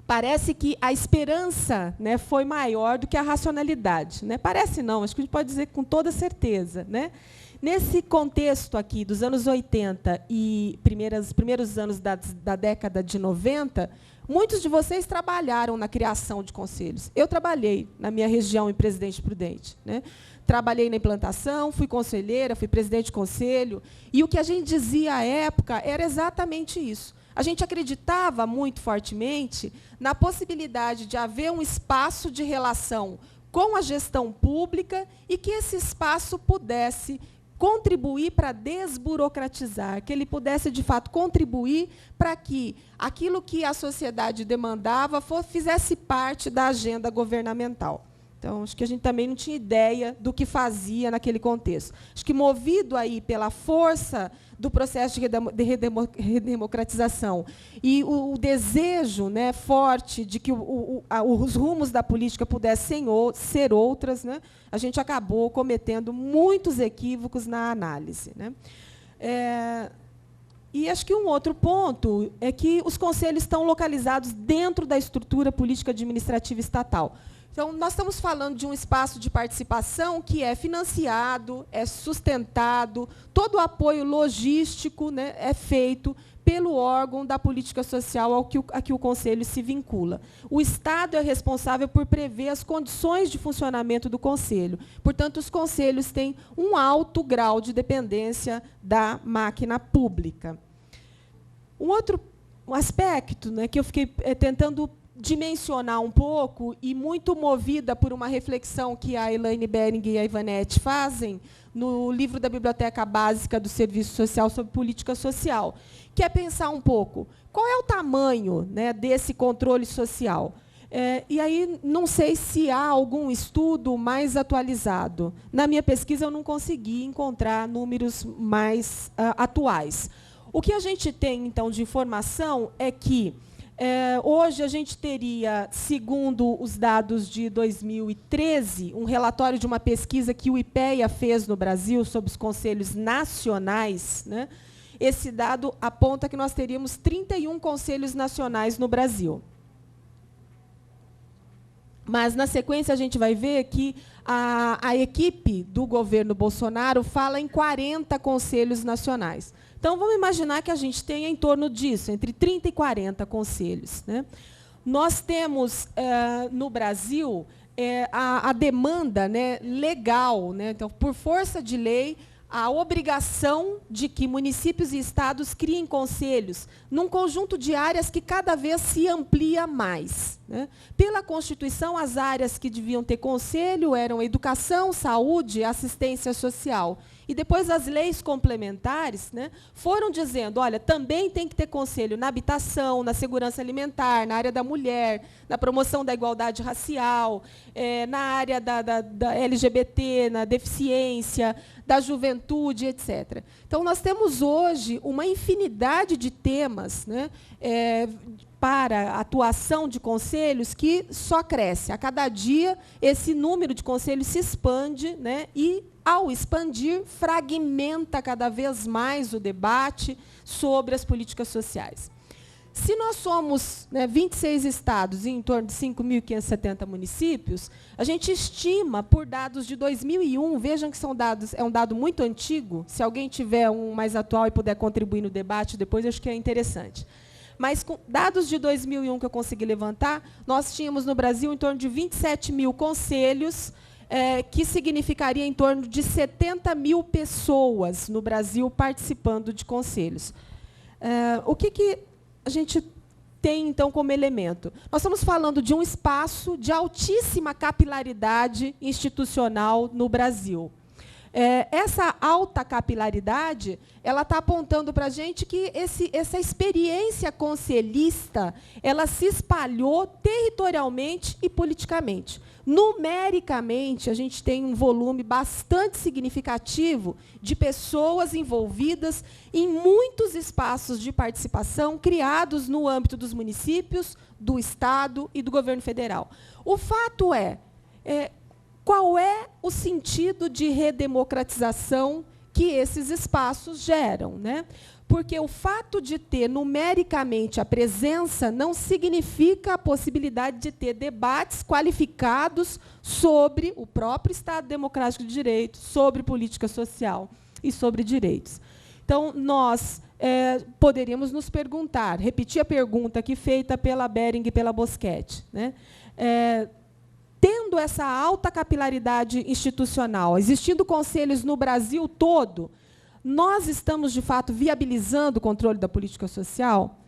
parece que a esperança, né, foi maior do que a racionalidade, né? Parece não, acho que a gente pode dizer com toda certeza, né? Nesse contexto aqui dos anos 80 e primeiros anos da década de 90, muitos de vocês trabalharam na criação de conselhos. Eu trabalhei na minha região em Presidente Prudente, né? Trabalhei na implantação, fui conselheira, fui presidente de conselho, e o que a gente dizia à época era exatamente isso. A gente acreditava muito fortemente na possibilidade de haver um espaço de relação com a gestão pública e que esse espaço pudesse contribuir para desburocratizar, que ele pudesse, de fato, contribuir para que aquilo que a sociedade demandava fizesse parte da agenda governamental. Então, acho que a gente também não tinha ideia do que fazia naquele contexto. Acho que, movido aí pela força do processo de redemocratização e o desejo, né, forte de que os rumos da política pudessem ser outras, né, a gente acabou cometendo muitos equívocos na análise, né? E acho que um outro ponto é que os conselhos estão localizados dentro da estrutura política administrativa estatal. Então, nós estamos falando de um espaço de participação que é financiado, é sustentado, todo o apoio logístico, né, é feito pelo órgão da política social a que o Conselho se vincula. O Estado é responsável por prever as condições de funcionamento do Conselho. Portanto, os conselhos têm um alto grau de dependência da máquina pública. Um outro aspecto, né, que eu fiquei tentando dimensionar um pouco, e muito movida por uma reflexão que a Elaine Bering e a Ivanete fazem no livro da Biblioteca Básica do Serviço Social sobre Política Social, que é pensar um pouco qual é o tamanho, né, desse controle social. E aí, não sei se há algum estudo mais atualizado. Na minha pesquisa, eu não consegui encontrar números mais atuais. O que a gente tem, então, de informação é que hoje a gente teria, segundo os dados de 2013, um relatório de uma pesquisa que o IPEA fez no Brasil sobre os conselhos nacionais, né? Esse dado aponta que nós teríamos 31 conselhos nacionais no Brasil. Mas, na sequência, a gente vai ver que a equipe do governo Bolsonaro fala em 40 conselhos nacionais. Então, vamos imaginar que a gente tenha em torno disso, entre 30 e 40 conselhos, né? Nós temos, no Brasil, a demanda, né, legal, né? Então, por força de lei, a obrigação de que municípios e estados criem conselhos num conjunto de áreas que cada vez se amplia mais, né? Pela Constituição, as áreas que deviam ter conselho eram educação, saúde e assistência social. E depois as leis complementares, né, foram dizendo, olha, também tem que ter conselho na habitação, na segurança alimentar, na área da mulher, na promoção da igualdade racial, na área da LGBT, na deficiência, da juventude, etc. Então, nós temos hoje uma infinidade de temas, né, para a atuação de conselhos que só cresce. A cada dia, esse número de conselhos se expande, né, e, ao expandir, fragmenta cada vez mais o debate sobre as políticas sociais. Se nós somos, né, 26 estados e em torno de 5.570 municípios, a gente estima, por dados de 2001, vejam que são dados, é um dado muito antigo, se alguém tiver um mais atual e puder contribuir no debate depois, acho que é interessante. Mas, com dados de 2001 que eu consegui levantar, nós tínhamos no Brasil em torno de 27 mil conselhos, que significaria em torno de 70 mil pessoas no Brasil participando de conselhos. O que a gente tem, então, como elemento? Nós estamos falando de um espaço de altíssima capilaridade institucional no Brasil. Essa alta capilaridade, ela está apontando para a gente que essa experiência conselhista, ela se espalhou territorialmente e politicamente. Numericamente, a gente tem um volume bastante significativo de pessoas envolvidas em muitos espaços de participação criados no âmbito dos municípios, do Estado e do governo federal. O fato qual é o sentido de redemocratização que esses espaços geram, né? Porque o fato de ter numericamente a presença não significa a possibilidade de ter debates qualificados sobre o próprio Estado Democrático de Direito, sobre política social e sobre direitos. Então, nós poderíamos nos perguntar, repetir a pergunta aqui feita pela Bering e pela Boschetti, né? Tendo essa alta capilaridade institucional, existindo conselhos no Brasil todo, nós estamos, de fato, viabilizando o controle da política social?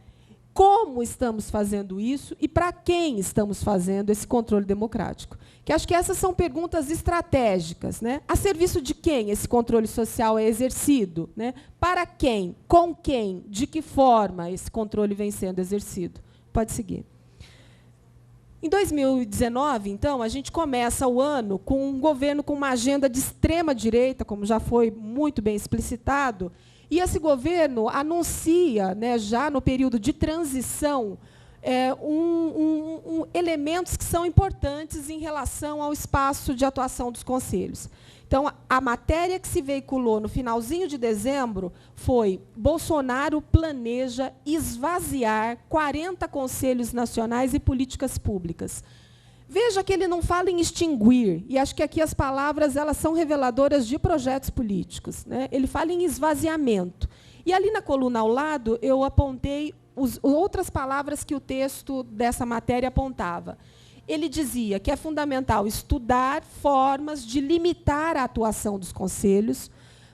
Como estamos fazendo isso e para quem estamos fazendo esse controle democrático? Que acho que essas são perguntas estratégicas, né? A serviço de quem esse controle social é exercido, né? Para quem, com quem, de que forma esse controle vem sendo exercido? Pode seguir. Em 2019, então, a gente começa o ano com um governo com uma agenda de extrema-direita, como já foi muito bem explicitado, e esse governo anuncia, né, já no período de transição, elementos que são importantes em relação ao espaço de atuação dos conselhos. Então, a matéria que se veiculou no finalzinho de dezembro foi: Bolsonaro planeja esvaziar 40 conselhos nacionais e políticas públicas. Veja que ele não fala em extinguir, e acho que aqui as palavras elas são reveladoras de projetos políticos, né? Ele fala em esvaziamento. E ali na coluna ao lado, eu apontei outras palavras que o texto dessa matéria apontava. Ele dizia que é fundamental estudar formas de limitar a atuação dos conselhos.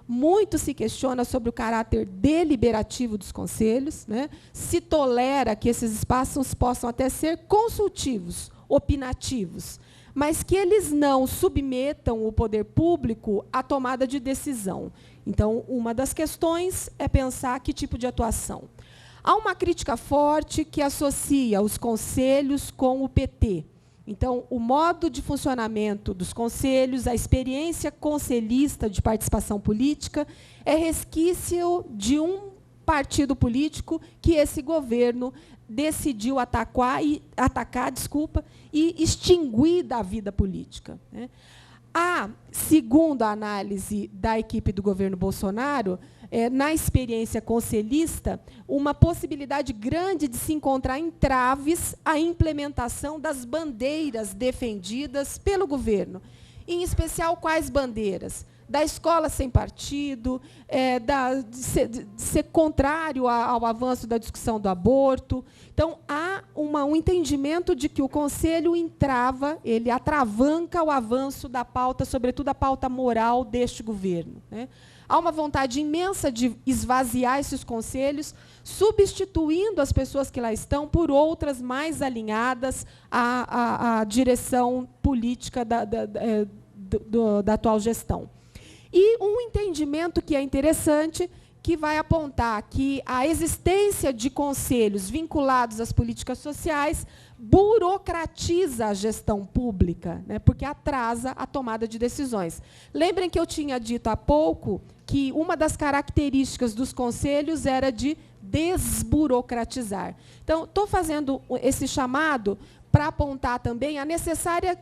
Muito se questiona sobre o caráter deliberativo dos conselhos, né? Se tolera que esses espaços possam até ser consultivos, opinativos, mas que eles não submetam o poder público à tomada de decisão. Então, uma das questões é pensar que tipo de atuação. Há uma crítica forte que associa os conselhos com o PT. Então, o modo de funcionamento dos conselhos, a experiência conselhista de participação política, é resquício de um partido político que esse governo decidiu atacar e extinguir da vida política, né? Segundo a análise da equipe do governo Bolsonaro, na experiência conselhista, uma possibilidade grande de se encontrar entraves à implementação das bandeiras defendidas pelo governo. Em especial, quais bandeiras? Da escola sem partido, de ser contrário ao avanço da discussão do aborto. Então, há um entendimento de que o Conselho entrava, ele atravanca o avanço da pauta, sobretudo a pauta moral deste governo, né? Há uma vontade imensa de esvaziar esses conselhos, substituindo as pessoas que lá estão por outras mais alinhadas à direção política da atual gestão. E um entendimento que é interessante, que vai apontar que a existência de conselhos vinculados às políticas sociais burocratiza a gestão pública, né, porque atrasa a tomada de decisões. Lembrem que eu tinha dito há pouco que uma das características dos conselhos era de desburocratizar. Então, estou fazendo esse chamado para apontar também a necessária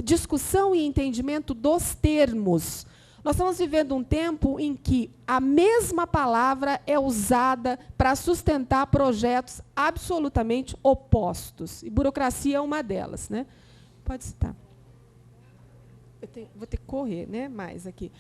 discussão e entendimento dos termos. Nós estamos vivendo um tempo em que a mesma palavra é usada para sustentar projetos absolutamente opostos. E burocracia é uma delas, né? Pode citar. Vou ter que correr, né, mais aqui.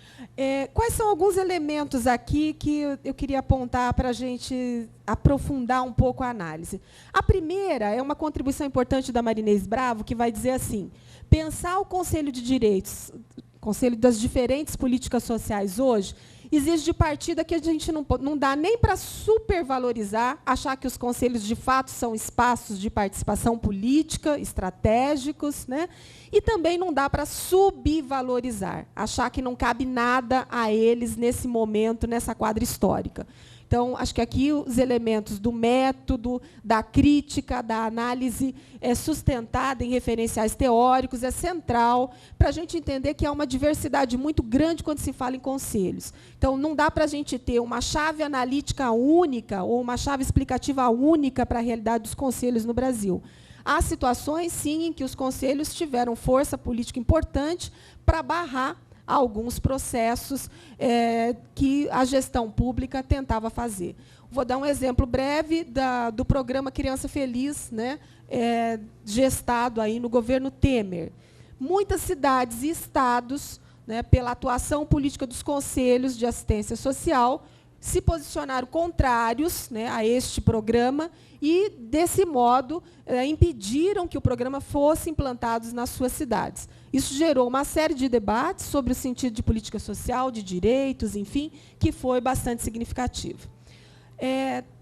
Quais são alguns elementos aqui que eu queria apontar para a gente aprofundar um pouco a análise? A primeira é uma contribuição importante da Marinês Bravo, que vai dizer assim: pensar o Conselho de Direitos, Conselho das diferentes políticas sociais hoje, exige de partida que a gente não dá nem para supervalorizar, achar que os conselhos, de fato, são espaços de participação política, estratégicos, né? E também não dá para subvalorizar, achar que não cabe nada a eles nesse momento, nessa quadra histórica. Então, acho que aqui os elementos do método, da crítica, da análise sustentada em referenciais teóricos é central para a gente entender que há uma diversidade muito grande quando se fala em conselhos. Então, não dá para a gente ter uma chave analítica única ou uma chave explicativa única para a realidade dos conselhos no Brasil. Há situações, sim, em que os conselhos tiveram força política importante para barrar alguns processos que a gestão pública tentava fazer. Vou dar um exemplo breve do programa Criança Feliz, né, gestado aí no governo Temer. Muitas cidades e estados, né, pela atuação política dos conselhos de assistência social, se posicionaram contrários, né, a este programa e, desse modo, impediram que o programa fosse implantado nas suas cidades. Isso gerou uma série de debates sobre o sentido de política social, de direitos, enfim, que foi bastante significativo.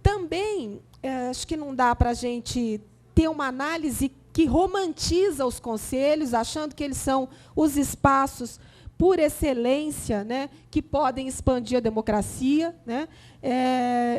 Também, acho que não dá para a gente ter uma análise que romantiza os conselhos, achando que eles são os espaços por excelência, né, que podem expandir a democracia, né,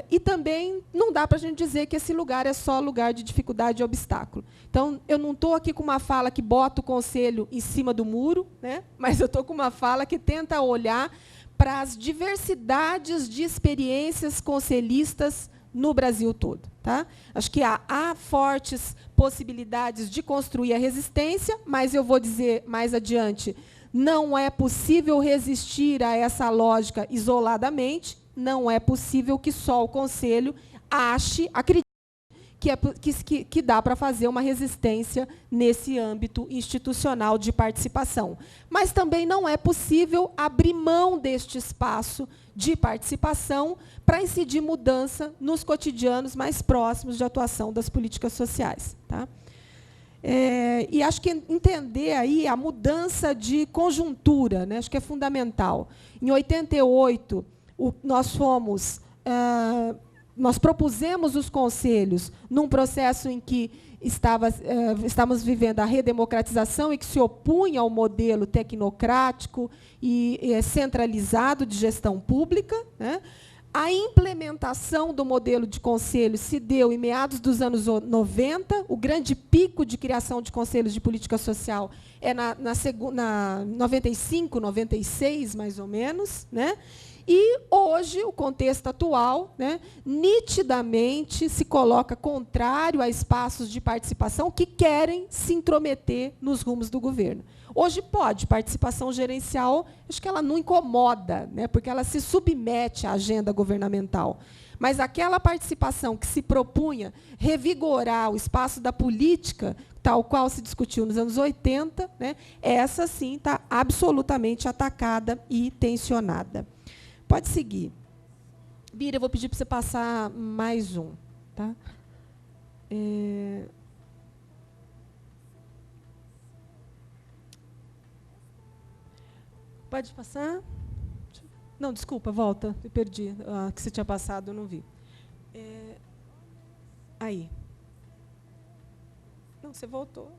e também não dá para a gente dizer que esse lugar é só lugar de dificuldade e obstáculo. Então, eu não estou aqui com uma fala que bota o conselho em cima do muro, né, mas eu estou com uma fala que tenta olhar para as diversidades de experiências conselhistas no Brasil todo. Tá? Acho que há fortes possibilidades de construir a resistência, mas eu vou dizer mais adiante, não é possível resistir a essa lógica isoladamente, não é possível que só o Conselho acredite que dá para fazer uma resistência nesse âmbito institucional de participação. Mas também não é possível abrir mão deste espaço de participação para incidir mudança nos cotidianos mais próximos de atuação das políticas sociais. Tá? E acho que entender aí a mudança de conjuntura, né, acho que é fundamental. Em 88, nós propusemos os conselhos num processo em que estávamos vivendo a redemocratização e que se opunha ao modelo tecnocrático e centralizado de gestão pública, né? A implementação do modelo de conselho se deu em meados dos anos 90. O grande pico de criação de conselhos de política social é na 95, 96, mais ou menos, né? E, hoje, o contexto atual, né, nitidamente se coloca contrário a espaços de participação que querem se intrometer nos rumos do governo. Hoje pode, participação gerencial, acho que ela não incomoda, né, porque ela se submete à agenda governamental. Mas aquela participação que se propunha revigorar o espaço da política, tal qual se discutiu nos anos 80, né, essa, sim, está absolutamente atacada e tensionada. Pode seguir. Bira, eu vou pedir para você passar mais um. Tá? Pode passar? Não, desculpa, volta. Eu perdi. Ah, que você tinha passado, eu não vi. Aí. Não, você voltou.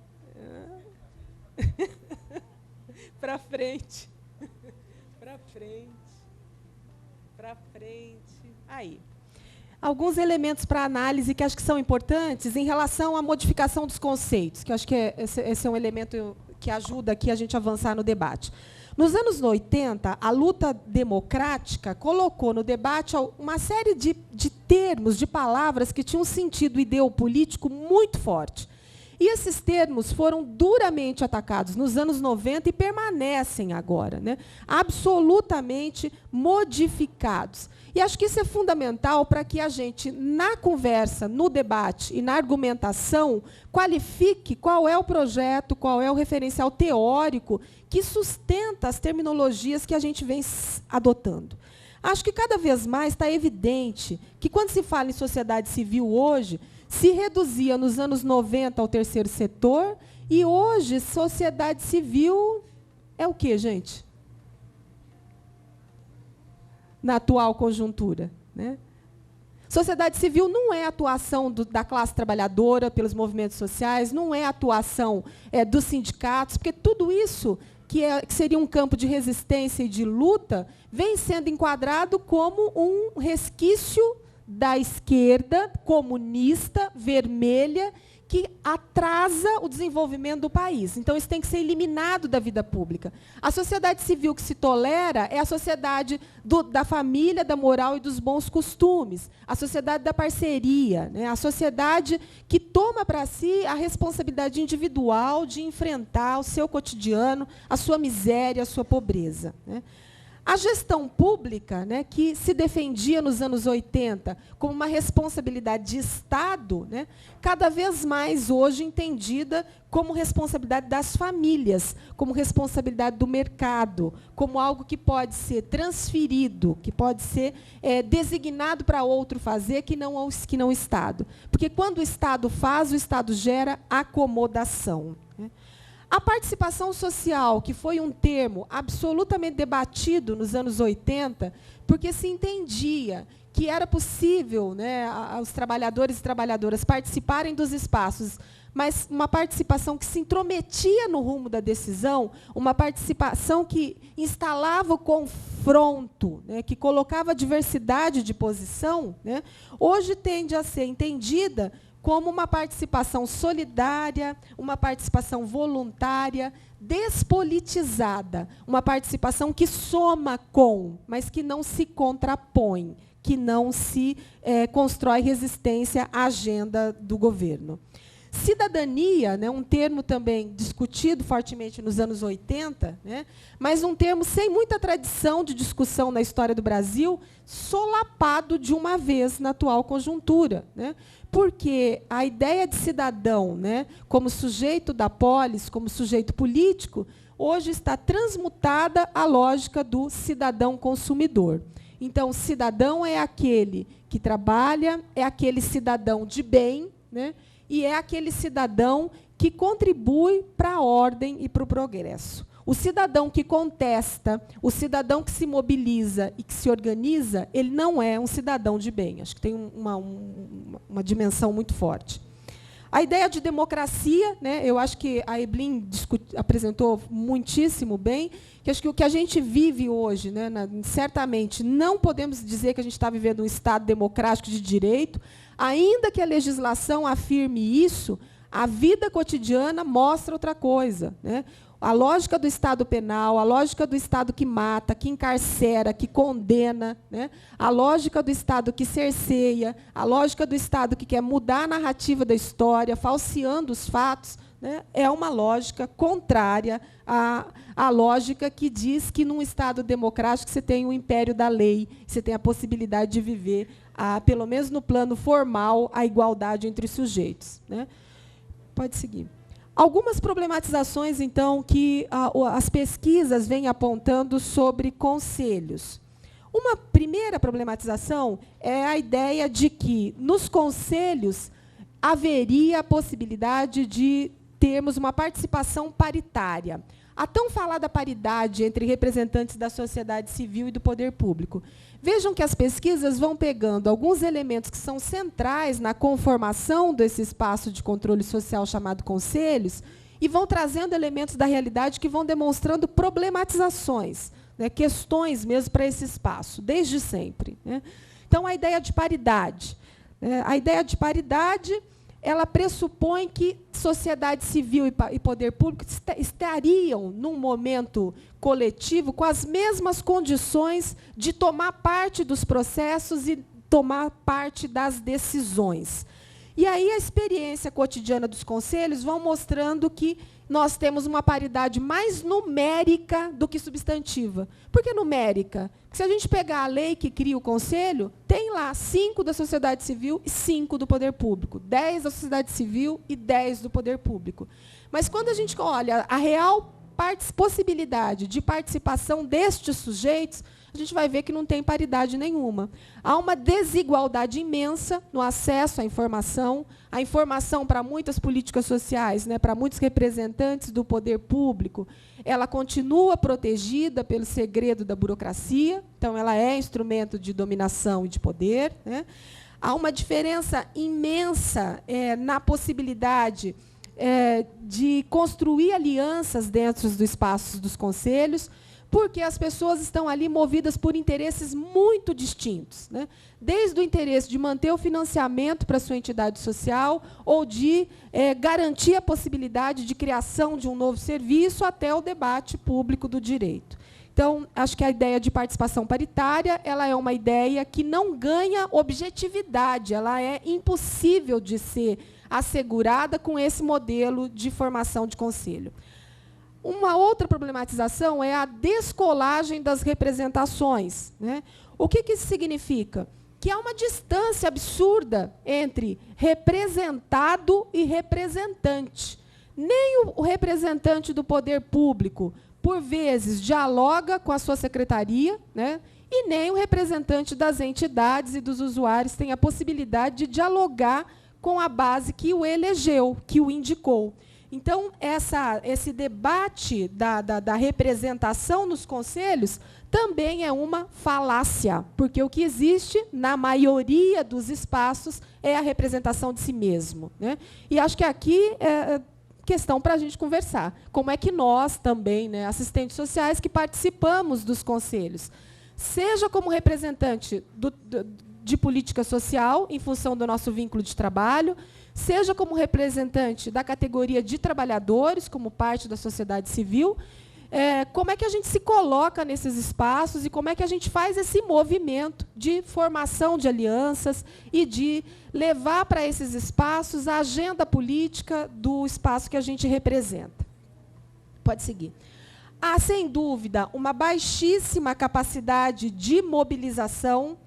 Para frente. Para frente. Para frente. Aí. Alguns elementos para análise que acho que são importantes em relação à modificação dos conceitos, que eu acho que esse é um elemento que ajuda aqui a gente a avançar no debate. Nos anos 80, a luta democrática colocou no debate uma série de termos, de palavras que tinham um sentido ideopolítico muito forte. E esses termos foram duramente atacados nos anos 90 e permanecem agora, né, absolutamente modificados. E acho que isso é fundamental para que a gente, na conversa, no debate e na argumentação, qualifique qual é o projeto, qual é o referencial teórico que sustenta as terminologias que a gente vem adotando. Acho que cada vez mais está evidente que, quando se fala em sociedade civil hoje, se reduzia nos anos 90 ao terceiro setor, e hoje sociedade civil é o quê, gente? Na atual conjuntura, né? Sociedade civil não é a atuação da classe trabalhadora pelos movimentos sociais, não é a atuação dos sindicatos, porque tudo isso que seria um campo de resistência e de luta vem sendo enquadrado como um resquício da esquerda comunista, vermelha, que atrasa o desenvolvimento do país. Então, isso tem que ser eliminado da vida pública. A sociedade civil que se tolera é a sociedade da família, da moral e dos bons costumes, a sociedade da parceria, né? A sociedade que toma para si a responsabilidade individual de enfrentar o seu cotidiano, a sua miséria, a sua pobreza, né? A gestão pública, né, que se defendia nos anos 80 como uma responsabilidade de Estado, né, cada vez mais hoje entendida como responsabilidade das famílias, como responsabilidade do mercado, como algo que pode ser transferido, que pode ser designado para outro fazer, que não o Estado. Porque, quando o Estado faz, o Estado gera acomodação, né? A participação social, que foi um termo absolutamente debatido nos anos 80, porque se entendia que era possível, né, os trabalhadores e trabalhadoras participarem dos espaços, mas uma participação que se intrometia no rumo da decisão, uma participação que instalava o confronto, né, que colocava a diversidade de posição, né, hoje tende a ser entendida como uma participação solidária, uma participação voluntária, despolitizada, uma participação que soma com, mas que não se contrapõe, que não se constrói resistência à agenda do governo. Cidadania, né, um termo também discutido fortemente nos anos 80, né, mas um termo sem muita tradição de discussão na história do Brasil, solapado de uma vez na atual conjuntura, né, porque a ideia de cidadão, né, como sujeito da polis, como sujeito político, hoje está transmutada à lógica do cidadão consumidor. Então, o cidadão é aquele que trabalha, é aquele cidadão de bem, né, e é aquele cidadão que contribui para a ordem e para o progresso. O cidadão que contesta, o cidadão que se mobiliza e que se organiza, ele não é um cidadão de bem. Acho que tem uma dimensão muito forte. A ideia de democracia, né, eu acho que a Eblin apresentou muitíssimo bem, que acho que o que a gente vive hoje, né, certamente, não podemos dizer que a gente está vivendo um Estado democrático de direito, ainda que a legislação afirme isso, A vida cotidiana mostra outra coisa, né? A lógica do Estado penal, a lógica do Estado que mata, que encarcera, que condena, né? A lógica do Estado que cerceia, a lógica do Estado que quer mudar a narrativa da história, falseando os fatos, né? É uma lógica contrária à lógica que diz que, num Estado democrático, você tem o império da lei, você tem a possibilidade de viver, pelo menos no plano formal, a igualdade entre os sujeitos, né? Pode seguir. Algumas problematizações, então, que as pesquisas vêm apontando sobre conselhos. Uma primeira problematização é a ideia de que, nos conselhos, haveria a possibilidade de termos uma participação paritária. A tão falada paridade entre representantes da sociedade civil e do poder público. Vejam que as pesquisas vão pegando alguns elementos que são centrais na conformação desse espaço de controle social chamado conselhos e vão trazendo elementos da realidade que vão demonstrando problematizações, né, questões mesmo para esse espaço, desde sempre, né? Então, a ideia de paridade. A ideia de paridade, ela pressupõe que sociedade civil e poder público estariam, num momento coletivo, com as mesmas condições de tomar parte dos processos e tomar parte das decisões. E aí a experiência cotidiana dos conselhos vão mostrando que nós temos uma paridade mais numérica do que substantiva. Por que numérica? Porque se a gente pegar a lei que cria o conselho, tem lá 5 da sociedade civil e 5 do poder público, 10 da sociedade civil e 10 do poder público. Mas quando a gente olha a real possibilidade de participação destes sujeitos, a gente vai ver que não tem paridade nenhuma. Há uma desigualdade imensa no acesso à informação. A informação para muitas políticas sociais, né, para muitos representantes do poder público, ela continua protegida pelo segredo da burocracia, então ela é instrumento de dominação e de poder, né? Há uma diferença imensa na possibilidade de construir alianças dentro dos espaços dos conselhos, porque as pessoas estão ali movidas por interesses muito distintos, né? Desde o interesse de manter o financiamento para a sua entidade social ou de garantir a possibilidade de criação de um novo serviço até o debate público do direito. Então, acho que a ideia de participação paritária ela é uma ideia que não ganha objetividade, ela é impossível de ser assegurada com esse modelo de formação de conselho. Uma outra problematização é a descolagem das representações, né? O que isso significa? Que há uma distância absurda entre representado e representante. Nem o representante do poder público, por vezes, dialoga com a sua secretaria, né? E nem o representante das entidades e dos usuários tem a possibilidade de dialogar com a base que o elegeu, que o indicou. Então, esse debate da representação nos conselhos também é uma falácia, porque o que existe, na maioria dos espaços, é a representação de si mesmo, né? E acho que aqui é questão para a gente conversar. Como é que nós também, né, assistentes sociais, que participamos dos conselhos, seja como representante de política social, em função do nosso vínculo de trabalho, seja como representante da categoria de trabalhadores, como parte da sociedade civil, como é que a gente se coloca nesses espaços e como é que a gente faz esse movimento de formação de alianças e de levar para esses espaços a agenda política do espaço que a gente representa. Pode seguir. Há, sem dúvida, uma baixíssima capacidade de mobilização,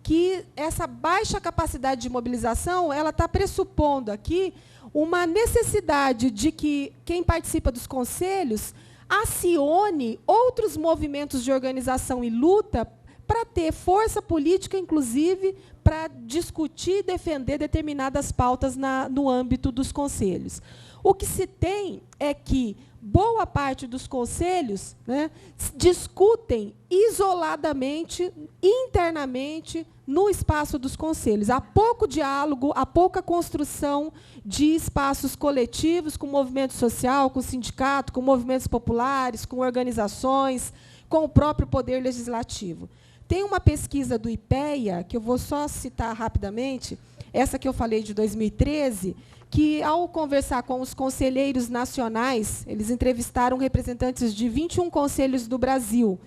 que essa baixa capacidade de mobilização ela está pressupondo aqui uma necessidade de que quem participa dos conselhos acione outros movimentos de organização e luta para ter força política, inclusive, para discutir e defender determinadas pautas no âmbito dos conselhos. O que se tem é que boa parte dos conselhos, né, discutem isoladamente, internamente, no espaço dos conselhos. Há pouco diálogo, há pouca construção de espaços coletivos com movimento social, com sindicato, com movimentos populares, com organizações, com o próprio poder legislativo. Tem uma pesquisa do IPEA, que eu vou só citar rapidamente, essa que eu falei de 2013, que, ao conversar com os conselheiros nacionais, eles entrevistaram representantes de 21 conselhos do Brasil,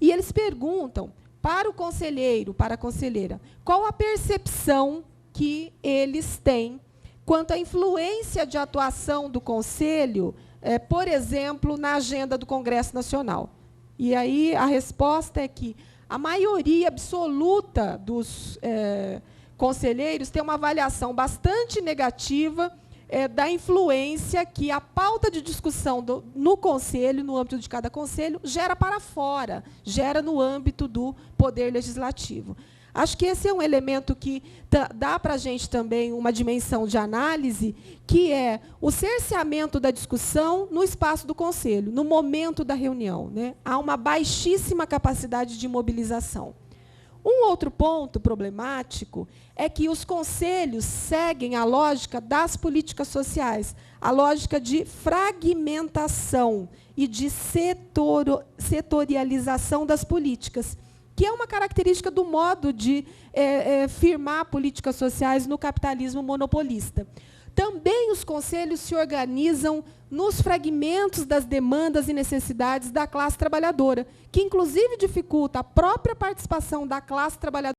e eles perguntam para o conselheiro, para a conselheira, qual a percepção que eles têm quanto à influência de atuação do Conselho, por exemplo, na agenda do Congresso Nacional. E aí a resposta é que a maioria absoluta dos conselheiros tem uma avaliação bastante negativa da influência que a pauta de discussão no Conselho, no âmbito de cada Conselho, gera para fora, gera no âmbito do Poder Legislativo. Acho que esse é um elemento que dá para a gente também uma dimensão de análise, que é o cerceamento da discussão no espaço do Conselho, no momento da reunião, né? Há uma baixíssima capacidade de mobilização. Um outro ponto problemático é que os conselhos seguem a lógica das políticas sociais, a lógica de fragmentação e de setorialização das políticas, que é uma característica do modo de firmar políticas sociais no capitalismo monopolista. Também os conselhos se organizam nos fragmentos das demandas e necessidades da classe trabalhadora, que, inclusive, dificulta a própria participação da classe trabalhadora